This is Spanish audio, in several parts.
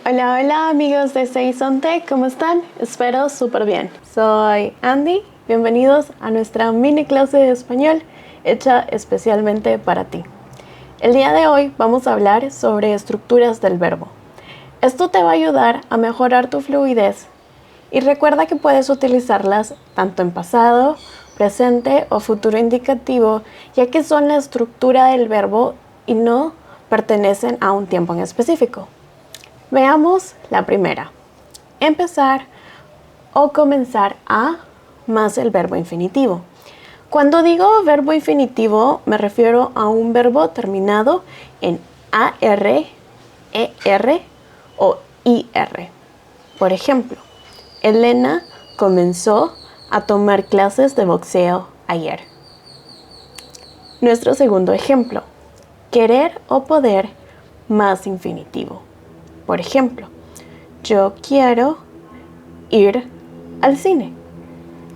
Hola, hola amigos de Seisonte, ¿cómo están? Espero súper bien. Soy Andy, bienvenidos a nuestra mini clase de español hecha especialmente para ti. El día de hoy vamos a hablar sobre estructuras del verbo. Esto te va a ayudar a mejorar tu fluidez y recuerda que puedes utilizarlas tanto en pasado, presente o futuro indicativo, ya que son la estructura del verbo y no pertenecen a un tiempo en específico. Veamos la primera. Empezar o comenzar a más el verbo infinitivo. Cuando digo verbo infinitivo me refiero a un verbo terminado en AR, ER o IR. Por ejemplo, Elena comenzó a tomar clases de boxeo ayer. Nuestro segundo ejemplo, querer o poder más infinitivo. Por ejemplo, yo quiero ir al cine.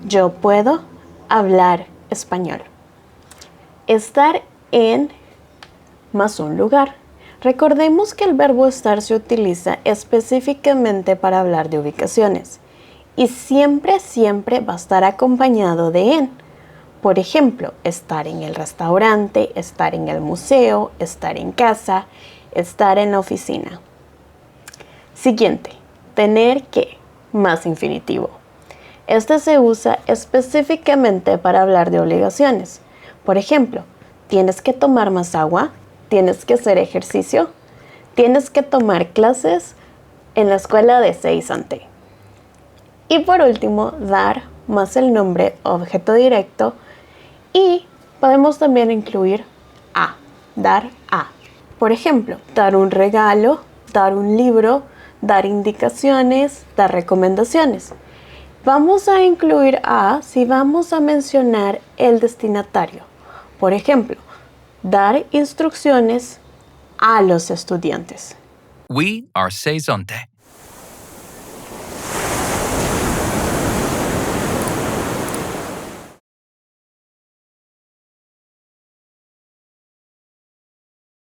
Yo puedo hablar español. Estar en más un lugar. Recordemos que el verbo estar se utiliza específicamente para hablar de ubicaciones y siempre va a estar acompañado de en. Por ejemplo, estar en el restaurante, estar en el museo, estar en casa, estar en la oficina. Siguiente, tener que, más infinitivo. Este se usa específicamente para hablar de obligaciones. Por ejemplo, tienes que tomar más agua, tienes que hacer ejercicio, tienes que tomar clases en la escuela de Seisonte. Y por último, dar más el nombre objeto directo y podemos también incluir a, dar a. Por ejemplo, dar un regalo, dar un libro, dar indicaciones, dar recomendaciones. Vamos a incluir a si vamos a mencionar el destinatario. Por ejemplo, dar instrucciones a los estudiantes. We are Seisonte.